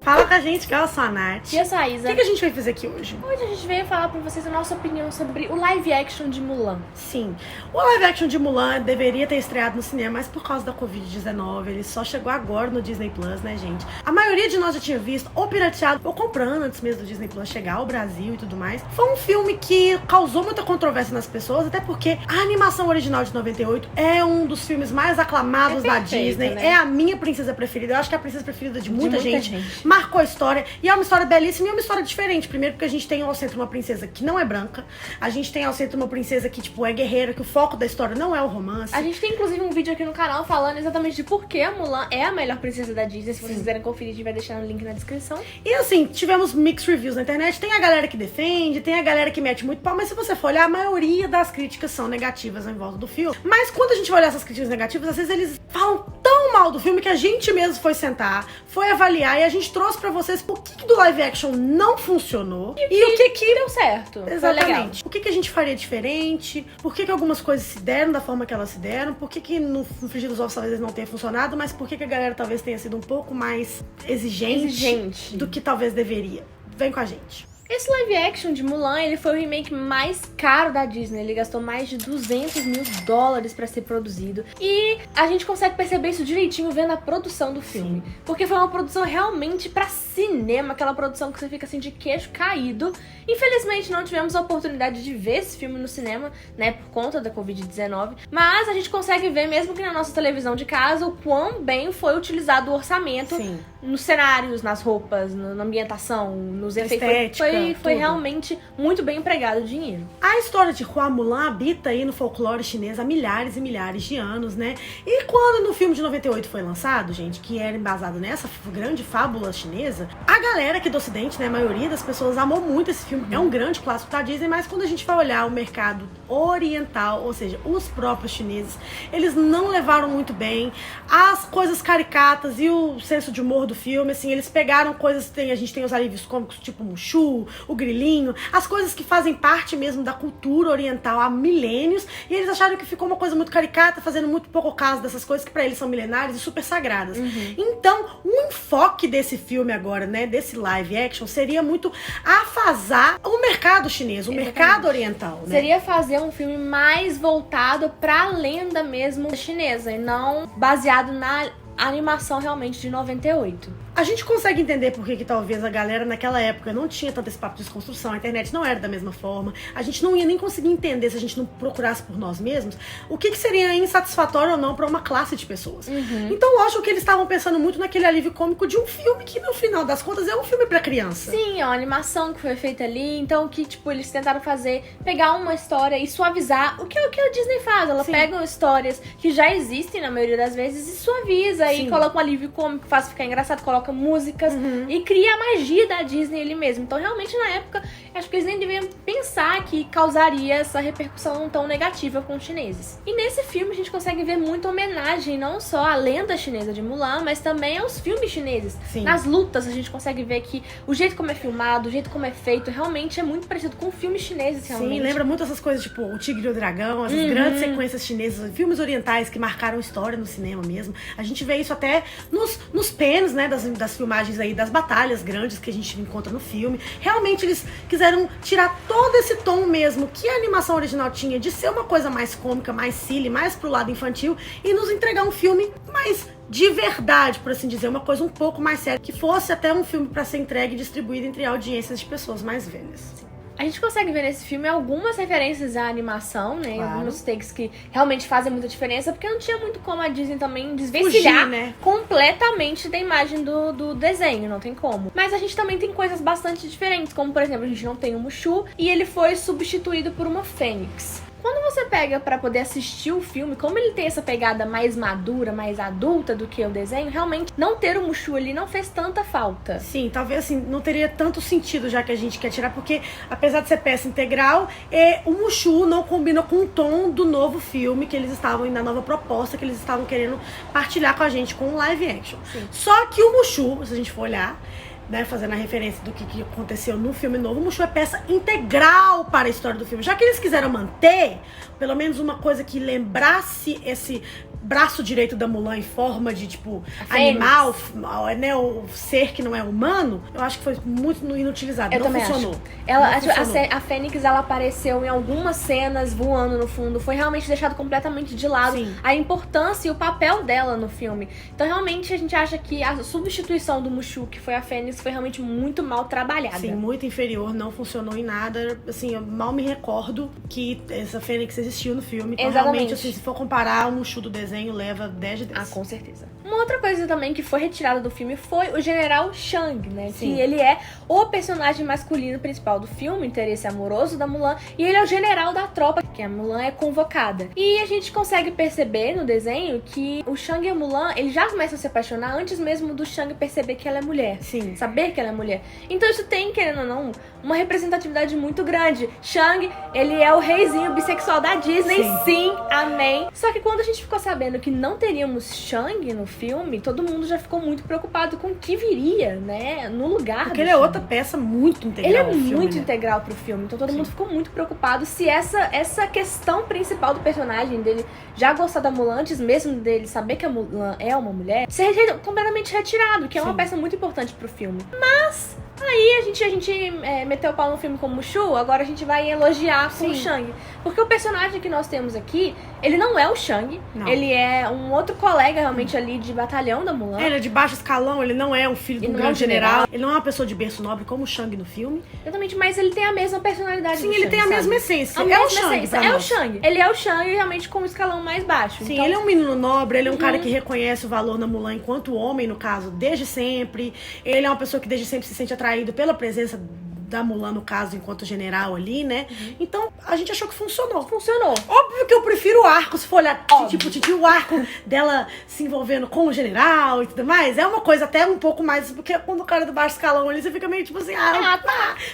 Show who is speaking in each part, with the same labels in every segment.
Speaker 1: Fala com a gente, que eu sou a Nath.
Speaker 2: E eu sou a Isa.
Speaker 1: O que a gente vai fazer aqui hoje?
Speaker 2: Hoje a gente veio falar pra vocês a nossa opinião sobre o live action de Mulan.
Speaker 1: Sim, o live action de Mulan deveria ter estreado no cinema, mas por causa da Covid-19, ele só chegou agora no Disney Plus, né, gente? A maioria de nós já tinha visto, ou pirateado, ou comprando antes mesmo do Disney Plus chegar ao Brasil e tudo mais. Foi um filme que causou muita controvérsia nas pessoas, até porque a animação original de 98 é um dos filmes mais aclamados da Disney, né? É a minha princesa preferida, eu acho que é a princesa preferida de muita gente. Marcou a história, e é uma história belíssima e é uma história diferente. Primeiro porque a gente tem ao centro uma princesa que não é branca, a gente tem ao centro uma princesa que, tipo, é guerreira, que o foco da história não é o romance.
Speaker 2: A gente tem, inclusive, um vídeo aqui no canal falando exatamente de por que a Mulan é a melhor princesa da Disney. Se vocês quiserem conferir, a gente vai deixar o link na descrição.
Speaker 1: E assim, tivemos mixed reviews na internet, tem a galera que defende, tem a galera que mete muito pau, mas se você for olhar, a maioria das críticas são negativas em volta do filme. Mas quando a gente vai olhar essas críticas negativas, às vezes eles falam tão mal do filme que a gente mesmo foi sentar, foi avaliar, e a gente trouxe pra vocês por que do live action não funcionou
Speaker 2: e o que deu certo.
Speaker 1: Exatamente. O que a gente faria diferente, por que algumas coisas se deram da forma que elas se deram, por que no frigir dos ovos talvez não tenha funcionado, mas por que a galera talvez tenha sido um pouco mais exigente do que talvez deveria. Vem com a gente.
Speaker 2: Esse live action de Mulan, ele foi o remake mais caro da Disney. Ele gastou mais de $200 mil pra ser produzido. E a gente consegue perceber isso direitinho vendo a produção do filme.
Speaker 1: Sim.
Speaker 2: Porque foi uma produção realmente pra cinema, aquela produção que você fica assim de queixo caído. Infelizmente não tivemos a oportunidade de ver esse filme no cinema, né, por conta da Covid-19. Mas a gente consegue ver, mesmo que na nossa televisão de casa, o quão bem foi utilizado o orçamento.
Speaker 1: Sim.
Speaker 2: Nos cenários, nas roupas, na ambientação, nos efeitos.
Speaker 1: Estética,
Speaker 2: foi realmente muito bem empregado o dinheiro.
Speaker 1: A história de Hua Mulan habita aí no folclore chinês há milhares e milhares de anos, né? E quando no filme de 98 foi lançado, gente, que era embasado nessa grande fábula chinesa, a galera aqui do ocidente, né, a maioria das pessoas amou muito esse filme. É um grande clássico da Disney, mas quando a gente vai olhar o mercado oriental, ou seja, os próprios chineses, eles não levaram muito bem as coisas caricatas e o senso de humor do filme, assim, eles pegaram coisas, a gente tem os alívios cômicos, tipo o Mushu, o grilinho, as coisas que fazem parte mesmo da cultura oriental há milênios, e eles acharam que ficou uma coisa muito caricata, fazendo muito pouco caso dessas coisas que pra eles são milenares e super sagradas. Então, o enfoque desse filme agora, né, desse live action, seria muito afasar o mercado chinês, o mercado oriental, né?
Speaker 2: Seria fazer um filme mais voltado pra lenda mesmo chinesa, e não baseado na animação realmente de 98.
Speaker 1: A gente consegue entender por que talvez a galera naquela época não tinha tanto esse papo de desconstrução, a internet não era da mesma forma, a gente não ia nem conseguir entender se a gente não procurasse por nós mesmos o que seria insatisfatório ou não pra uma classe de pessoas. Então, lógico que eles estavam pensando muito naquele alívio cômico de um filme que, no final das contas, é um filme pra criança.
Speaker 2: Sim, é uma animação que foi feita ali, então que, tipo, eles tentaram pegar uma história e suavizar o que a Disney faz. Ela pega histórias que já existem, na maioria das vezes, e suaviza, e coloca um alívio cômico, faz ficar engraçado, coloca músicas e cria a magia da Disney ali mesmo. Então, realmente, na época, acho que eles nem deviam pensar que causaria essa repercussão tão negativa com os chineses. E nesse filme, a gente consegue ver muita homenagem, não só à lenda chinesa de Mulan, mas também aos filmes chineses.
Speaker 1: Sim.
Speaker 2: Nas lutas, a gente consegue ver que o jeito como é filmado, o jeito como é feito, realmente é muito parecido com filmes chineses, realmente.
Speaker 1: Sim, lembra muito essas coisas, tipo, o Tigre e o Dragão, essas grandes sequências chinesas, filmes orientais que marcaram história no cinema mesmo. A gente vê isso até nos pens, né, das filmagens aí, das batalhas grandes que a gente encontra no filme. Realmente eles quiseram tirar todo esse tom mesmo que a animação original tinha, de ser uma coisa mais cômica, mais silly, mais pro lado infantil, e nos entregar um filme mais de verdade, por assim dizer, uma coisa um pouco mais séria, que fosse até um filme pra ser entregue e distribuído entre audiências de pessoas mais velhas.
Speaker 2: A gente consegue ver nesse filme algumas referências à animação, né?
Speaker 1: Claro.
Speaker 2: Alguns takes que realmente fazem muita diferença, porque não tinha muito como a Disney também desvencilhar completamente da imagem do desenho, não tem como. Mas a gente também tem coisas bastante diferentes, como, por exemplo, a gente não tem o Mushu e ele foi substituído por uma fênix. Quando você pega pra poder assistir o filme, como ele tem essa pegada mais madura, mais adulta do que o desenho, realmente não ter o Mushu ali não fez tanta falta.
Speaker 1: Sim, talvez assim, não teria tanto sentido já que a gente quer tirar, porque apesar de ser peça integral, o Mushu não combina com o tom do novo filme que eles estavam, na nova proposta que eles estavam querendo partilhar com a gente com o live action.
Speaker 2: Sim.
Speaker 1: Só que o Mushu, se a gente for olhar, né, fazendo a referência do que aconteceu no filme novo, o Mushu é peça integral para a história do filme. Já que eles quiseram manter, pelo menos uma coisa que lembrasse esse braço direito da Mulan em forma de, tipo, animal, né? O ser que não é humano, eu acho que foi muito inutilizado.
Speaker 2: Eu
Speaker 1: não
Speaker 2: também
Speaker 1: funcionou.
Speaker 2: Acho. A Fênix, ela apareceu em algumas cenas voando no fundo. Foi realmente deixado completamente de lado.
Speaker 1: Sim.
Speaker 2: A importância e o papel dela no filme. Então, realmente, a gente acha que a substituição do Mushu, que foi a Fênix, foi realmente muito mal trabalhada.
Speaker 1: Sim, muito inferior, não funcionou em nada. Assim, eu mal me recordo que essa Fênix existiu no filme. Então, realmente, assim, se for comparar, o Mushu do desenho leva 10 de 10.
Speaker 2: Ah, com certeza. Uma outra coisa também que foi retirada do filme foi o General Shang, né?
Speaker 1: Sim.
Speaker 2: Que ele é o personagem masculino principal do filme, interesse amoroso da Mulan, e ele é o general da tropa que a Mulan é convocada. E a gente consegue perceber no desenho que o Shang e a Mulan, eles já começam a se apaixonar antes mesmo do Shang perceber que ela é mulher.
Speaker 1: Sim.
Speaker 2: Saber que ela é mulher. Então isso tem, querendo ou não, uma representatividade muito grande. Shang, ele é o reizinho bissexual da Disney. Sim, amém. Só que quando a gente ficou sabendo que não teríamos Shang no filme, todo mundo já ficou muito preocupado com o que viria, né, no lugar.
Speaker 1: Porque ele é outra peça muito integral.
Speaker 2: Ele é
Speaker 1: ao filme,
Speaker 2: muito
Speaker 1: né?
Speaker 2: integral pro filme, então todo mundo ficou muito preocupado se essa questão principal do personagem, dele já gostar da Mulan antes mesmo dele saber que a Mulan é uma mulher, ser completamente retirado, que é uma peça muito importante pro filme. Mas aí a gente meteu o pau no filme como Mushu, agora a gente vai elogiar com o Shang. Porque o personagem que nós temos aqui, ele não é o Shang, ele é um outro colega realmente ali de batalhão da Mulan.
Speaker 1: Ele é de baixo escalão, ele não é um filho de um grande general. Ele não é uma pessoa de berço nobre como o Shang no filme.
Speaker 2: Exatamente, mas ele tem a mesma personalidade.
Speaker 1: Sim,
Speaker 2: do
Speaker 1: ele
Speaker 2: Shang,
Speaker 1: tem a
Speaker 2: sabe?
Speaker 1: mesma essência.
Speaker 2: A
Speaker 1: É
Speaker 2: mesma
Speaker 1: o Shang.
Speaker 2: essência. É o Shang. Ele é o Shang realmente com o escalão mais baixo.
Speaker 1: Sim,
Speaker 2: então...
Speaker 1: ele é um menino nobre, ele é um cara que reconhece o valor na Mulan enquanto homem, no caso, desde sempre. Ele é uma pessoa que desde sempre se sente atraído pela presença da Mulan, no caso, enquanto general ali, né? Então, a gente achou que funcionou.
Speaker 2: Funcionou.
Speaker 1: Óbvio que eu prefiro o arco, se for olhar, tipo, o arco dela se envolvendo com o general e tudo mais, é uma coisa até um pouco mais, porque quando o cara do baixo escalão ali, você fica meio tipo assim,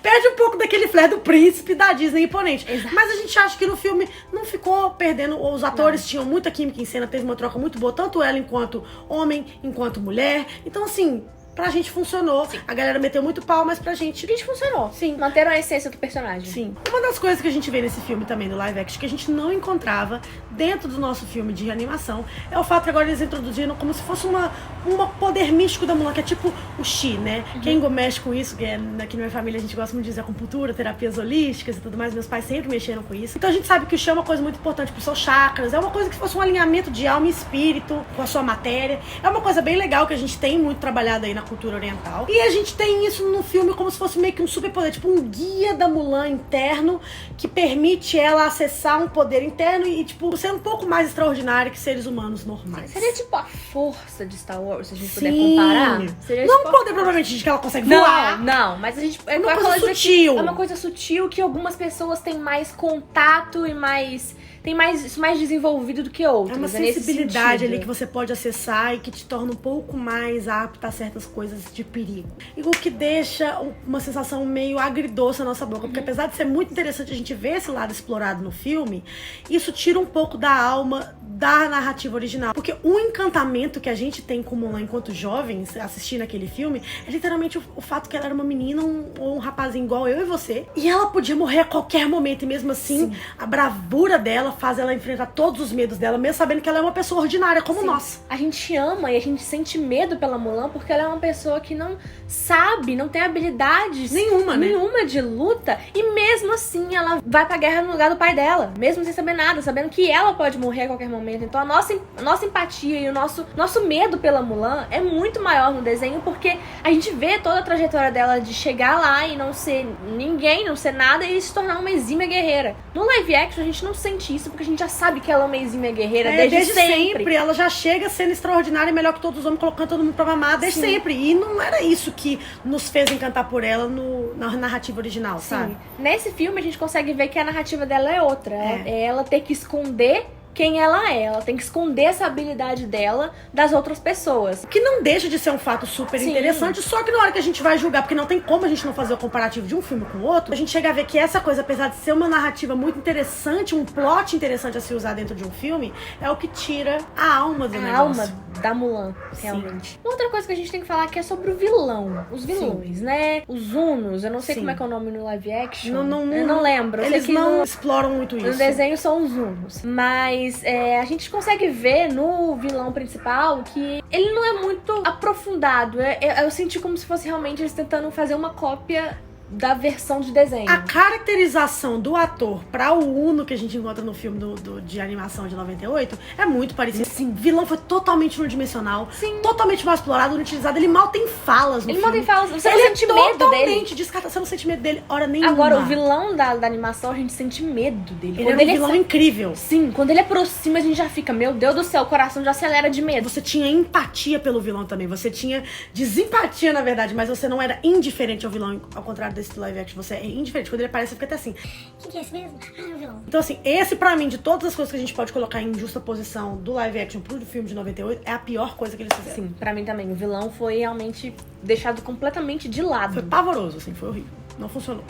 Speaker 1: perde um pouco daquele flair do príncipe da Disney imponente.
Speaker 2: Exato.
Speaker 1: Mas a gente acha que no filme não ficou perdendo, os atores tinham muita química em cena, teve uma troca muito boa, tanto ela enquanto homem, enquanto mulher. Então, assim, pra gente funcionou. Sim. A galera meteu muito pau, mas pra gente funcionou.
Speaker 2: Sim. Manteram a essência do personagem.
Speaker 1: Sim. Uma das coisas que a gente vê nesse filme também, do live action, que a gente não encontrava dentro do nosso filme de animação, é o fato que agora eles introduziram como se fosse um poder místico da Mulan, que é tipo o Chi, né? Quem mexe com isso, que aqui na minha família a gente gosta muito de dizer acupuntura, terapias holísticas e tudo mais, meus pais sempre mexeram com isso. Então a gente sabe que o Chi é uma coisa muito importante pros seus chakras, é uma coisa que fosse um alinhamento de alma e espírito com a sua matéria. É uma coisa bem legal que a gente tem muito trabalhado aí na cultura oriental. E a gente tem isso no filme como se fosse meio que um superpoder, tipo um guia da Mulan interno que permite ela acessar um poder interno e, tipo, ser um pouco mais extraordinário que seres humanos normais.
Speaker 2: Seria tipo a força de Star Wars, se a gente puder comparar. Seria
Speaker 1: não
Speaker 2: tipo
Speaker 1: poder provavelmente de que ela consegue voar.
Speaker 2: Não, mas a gente...
Speaker 1: É uma coisa sutil.
Speaker 2: É uma coisa sutil que algumas pessoas têm mais contato e mais... Tem isso mais desenvolvido do que outros.
Speaker 1: É uma sensibilidade ali que você pode acessar e que te torna um pouco mais apta a certas coisas de perigo. E o que deixa uma sensação meio agridoce na nossa boca. Porque apesar de ser muito interessante a gente ver esse lado explorado no filme, isso tira um pouco da alma da narrativa original. Porque o encantamento que a gente tem com Mulan enquanto jovens assistindo aquele filme é literalmente o fato que ela era uma menina ou um rapazinho igual eu e você. E ela podia morrer a qualquer momento. E mesmo assim, a bravura dela faz ela enfrentar todos os medos dela, mesmo sabendo que ela é uma pessoa ordinária, como nós.
Speaker 2: A gente ama e a gente sente medo pela Mulan porque ela é uma pessoa que não sabe, não tem habilidades nenhuma de luta, e mesmo assim ela vai pra guerra no lugar do pai dela, mesmo sem saber nada, sabendo que ela pode morrer a qualquer momento. Então a nossa empatia e o nosso medo pela Mulan é muito maior no desenho, porque a gente vê toda a trajetória dela de chegar lá e não ser ninguém, não ser nada, e se tornar uma exímia guerreira. No live action a gente não sente isso, porque a gente já sabe que ela é uma exímia guerreira desde sempre.
Speaker 1: Ela já chega sendo extraordinária e melhor que todos os homens, colocando todo mundo pra mamar desde sempre. E não era isso que nos fez encantar por ela na narrativa original, sabe?
Speaker 2: Nesse filme a gente consegue ver que a narrativa dela é outra. É ela ter que esconder quem ela é. Ela tem que esconder essa habilidade dela das outras pessoas.
Speaker 1: Que não deixa de ser um fato super interessante, só que na hora que a gente vai julgar, porque não tem como a gente não fazer o comparativo de um filme com o outro, a gente chega a ver que essa coisa, apesar de ser uma narrativa muito interessante, um plot interessante a se usar dentro de um filme, é o que tira a alma do negócio.
Speaker 2: A alma da Mulan, realmente. Uma outra coisa que a gente tem que falar aqui é sobre o vilão. Os vilões, né? Os Unos, eu não sei como é que é o nome no live action. Eu não lembro.
Speaker 1: Eles não exploram muito isso.
Speaker 2: No desenho são os Unos. Mas Mas a gente consegue ver no vilão principal que ele não é muito aprofundado. Eu senti como se fosse realmente eles tentando fazer uma cópia da versão de desenho.
Speaker 1: A caracterização do ator pra o Uno que a gente encontra no filme de animação de 98 é muito parecido. Sim, o vilão foi totalmente unidimensional, totalmente mal explorado, inutilizado. Ele mal tem falas no filme.
Speaker 2: Ele mal tem falas. Você
Speaker 1: ele
Speaker 2: não sente medo dele.
Speaker 1: Totalmente descartado. Você não sente medo dele hora nenhuma.
Speaker 2: Agora, o vilão da animação, a gente sente medo dele.
Speaker 1: Ele é um vilão incrível.
Speaker 2: Sim, quando ele aproxima, a gente já fica, meu Deus do céu, o coração já acelera de medo.
Speaker 1: Você tinha empatia pelo vilão também. Você tinha desempatia, na verdade, mas você não era indiferente ao vilão, ao contrário desse live action. Você é indiferente. Quando ele aparece, você fica até assim.
Speaker 3: Quem que é esse mesmo? Ah, é o vilão.
Speaker 1: Então, assim, esse pra mim, de todas as coisas que a gente pode colocar em justa posição do live action pro filme de 98, é a pior coisa que eles fizeram.
Speaker 2: Sim, pra mim também. O vilão foi realmente deixado completamente de lado.
Speaker 1: Foi pavoroso, assim, foi horrível. Não funcionou.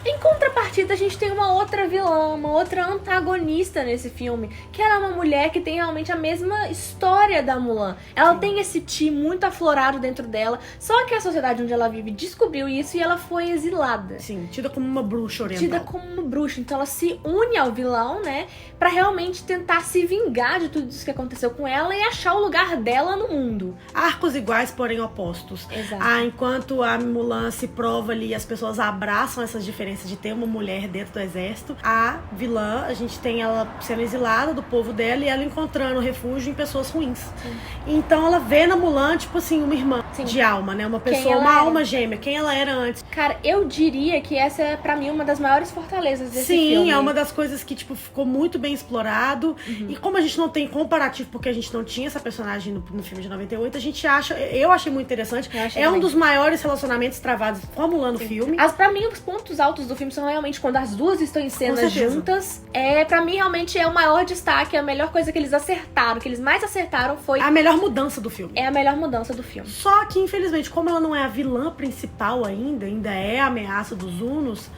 Speaker 2: Em contrapartida, a gente tem uma outra vilã, uma outra antagonista nesse filme, que ela é uma mulher que tem realmente a mesma história da Mulan. Ela tem esse ti muito aflorado dentro dela, só que a sociedade onde ela vive descobriu isso e ela foi exilada.
Speaker 1: Sim, tida como uma bruxa oriental.
Speaker 2: Tida como uma bruxa. Então ela se une ao vilão, né, pra realmente tentar se vingar de tudo isso que aconteceu com ela e achar o lugar dela no mundo.
Speaker 1: Arcos iguais, porém opostos.
Speaker 2: Exato.
Speaker 1: Enquanto a Mulan se prova ali, as pessoas abraçam essas diferenças de ter uma mulher dentro do exército, a vilã, a gente tem ela sendo exilada do povo dela e ela encontrando refúgio em pessoas ruins.
Speaker 2: Sim.
Speaker 1: Então ela vê na Mulan, tipo assim, uma irmã de alma, né? Uma pessoa, uma alma gêmea, quem ela era antes.
Speaker 2: Cara, eu diria que essa é, pra mim, uma das maiores fortalezas desse
Speaker 1: filme.
Speaker 2: filme.
Speaker 1: Sim, é uma das coisas que, tipo, ficou muito bem explorado. E como a gente não tem comparativo, porque a gente não tinha essa personagem no filme de 98, a gente acha, eu achei muito interessante. Um dos maiores relacionamentos travados com a Mulan no filme.
Speaker 2: Pra mim, os pontos altos do filme são realmente quando as duas estão em cena juntas. Pra mim, realmente, é o maior destaque, a melhor coisa que eles acertaram, que eles mais acertaram foi...
Speaker 1: a melhor mudança do filme.
Speaker 2: É a melhor mudança do filme.
Speaker 1: Só que, infelizmente, como ela não é a vilã principal ainda é a ameaça dos Unos,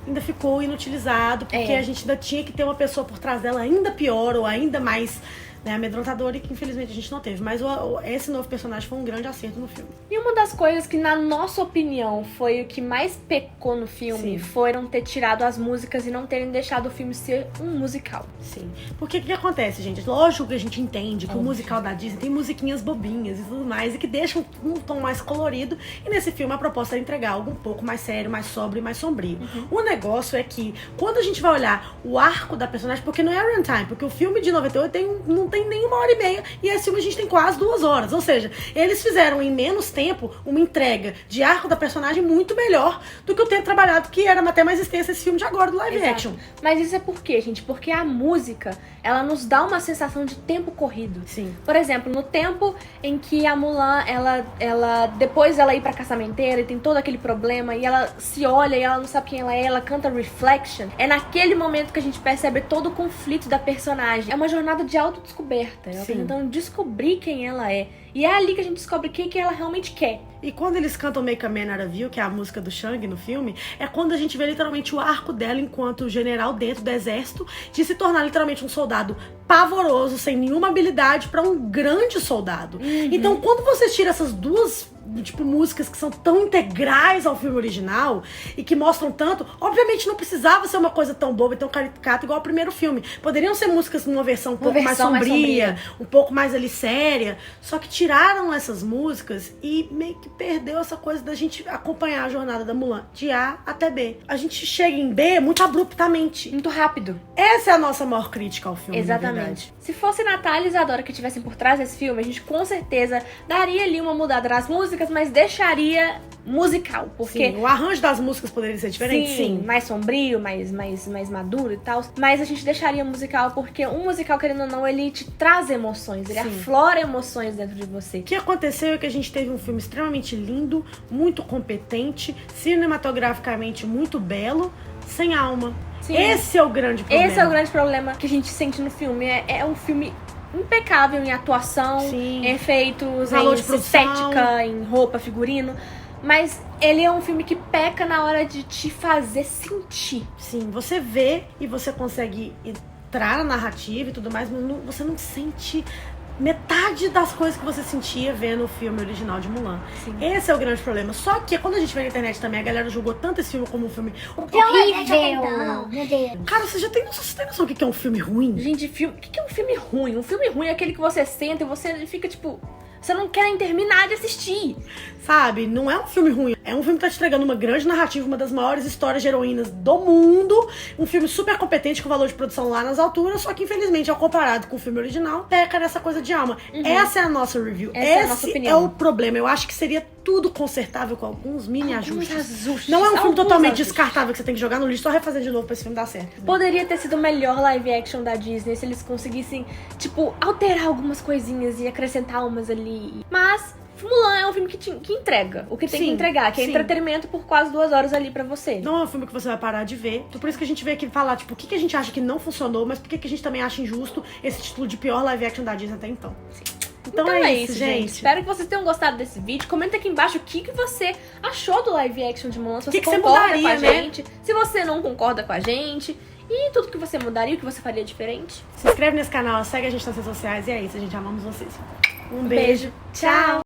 Speaker 1: ainda ficou inutilizado, porque a gente ainda tinha que ter uma pessoa por trás dela ainda pior ou ainda mais... amedrontadora, e que infelizmente a gente não teve. Mas esse novo personagem foi um grande acerto no filme.
Speaker 2: E uma das coisas que, na nossa opinião, foi o que mais pecou no filme, foram ter tirado as músicas e não terem deixado o filme ser um musical.
Speaker 1: Sim. Porque o que acontece, gente? Lógico que a gente entende que o musical da Disney tem musiquinhas bobinhas e tudo mais, e que deixam um tom mais colorido. E nesse filme a proposta é entregar algo um pouco mais sério, mais sóbrio e mais sombrio. O negócio é que, quando a gente vai olhar o arco da personagem, porque não é runtime, porque o filme de 98 não tem nem 1h30, e esse filme a gente tem quase 2 horas. Ou seja, eles fizeram em menos tempo uma entrega de arco da personagem muito melhor do que o tempo trabalhado, que era até mais extenso esse filme de agora, do live action.
Speaker 2: Mas isso é por quê, gente? Porque a música, ela nos dá uma sensação de tempo corrido.
Speaker 1: Sim.
Speaker 2: Por exemplo, no tempo em que a Mulan, ela depois ela ir pra casamenteira e tem todo aquele problema, e ela se olha e ela não sabe quem ela canta Reflection, é naquele momento que a gente percebe todo o conflito da personagem. É uma jornada de autodescoberta. Ela tá tentando descobrir quem ela é. E é ali que a gente descobre o que ela realmente quer.
Speaker 1: E quando eles cantam Make a Man Out of You, que é a música do Shang no filme, é quando a gente vê literalmente o arco dela enquanto general dentro do exército, de se tornar literalmente um soldado pavoroso, sem nenhuma habilidade, pra um grande soldado. Então, quando você tira essas duas músicas que são tão integrais ao filme original e que mostram tanto, obviamente não precisava ser uma coisa tão boba e tão caricata igual ao primeiro filme. Poderiam ser músicas numa versão um pouco mais sombria, um pouco mais ali séria, só que tiraram essas músicas e meio que perdeu essa coisa da gente acompanhar a jornada da Mulan de A até B. A gente chega em B muito abruptamente.
Speaker 2: Muito rápido.
Speaker 1: Essa é a nossa maior crítica ao filme.
Speaker 2: Exatamente. Se fosse Natália e Isadora que estivessem por trás desse filme, a gente com certeza daria ali uma mudada nas músicas, mas deixaria musical, porque...
Speaker 1: o arranjo das músicas poderia ser diferente, sim.
Speaker 2: Mais sombrio, mais maduro e tal, mas a gente deixaria musical, porque um musical, querendo ou não, ele te traz emoções, ele aflora emoções dentro de você.
Speaker 1: O que aconteceu é que a gente teve um filme extremamente lindo, muito competente, cinematograficamente muito belo, sem alma. Sim. Esse é o grande problema.
Speaker 2: Esse é o grande problema que a gente sente no filme. É um filme impecável em atuação, em efeitos, em estética, em roupa, figurino. Mas ele é um filme que peca na hora de te fazer sentir.
Speaker 1: Sim, você vê e você consegue entrar na narrativa e tudo mais, mas você não sente metade das coisas que você sentia vendo o filme original de Mulan.
Speaker 2: Sim.
Speaker 1: Esse é o grande problema. Só que quando a gente vê na internet também, a galera julgou tanto esse filme como um filme
Speaker 3: Horrível. Meu Deus.
Speaker 1: Cara, você tem noção do que é um filme ruim?
Speaker 2: Gente, o que é um filme ruim? Um filme ruim é aquele que você senta e você fica, tipo... Você não quer nem terminar de assistir.
Speaker 1: Sabe? Não é um filme ruim. É um filme que tá te entregando uma grande narrativa, uma das maiores histórias de heroínas do mundo. Um filme super competente, com valor de produção lá nas alturas. Só que, infelizmente, ao comparado com o filme original, peca nessa coisa de alma. Essa é a nossa review.
Speaker 2: Essa é a nossa
Speaker 1: Esse
Speaker 2: opinião.
Speaker 1: é o problema. Eu acho que seria tudo consertável com alguns mini
Speaker 2: Alguns
Speaker 1: ajustes. Não é um filme
Speaker 2: Alguns
Speaker 1: totalmente
Speaker 2: ajustes.
Speaker 1: descartável que você tem que jogar no lixo, só refazer de novo pra esse filme dar certo.
Speaker 2: Poderia ter sido o melhor live action da Disney se eles conseguissem, tipo, alterar algumas coisinhas e acrescentar umas ali. Mas Mulan é um filme que entrega o que tem que
Speaker 1: Sim,
Speaker 2: entregar, que é
Speaker 1: sim.
Speaker 2: entretenimento por quase 2 horas ali pra você.
Speaker 1: Não é um filme que você vai parar de ver. Então, por isso que a gente veio aqui falar, tipo, o que a gente acha que não funcionou, mas por que a gente também acha injusto esse título de pior live action da Disney até então.
Speaker 2: Então é isso, gente. Espero que vocês tenham gostado desse vídeo. Comenta aqui embaixo o que você achou do live action de Mulan. Se você
Speaker 1: Que você
Speaker 2: concorda
Speaker 1: mudaria,
Speaker 2: com a
Speaker 1: né?
Speaker 2: gente, se você não concorda com a gente. E tudo que você mudaria, o que você faria diferente.
Speaker 1: Se inscreve nesse canal, segue a gente nas redes sociais e é isso, gente. Amamos vocês. Um
Speaker 2: Beijo.
Speaker 1: Tchau.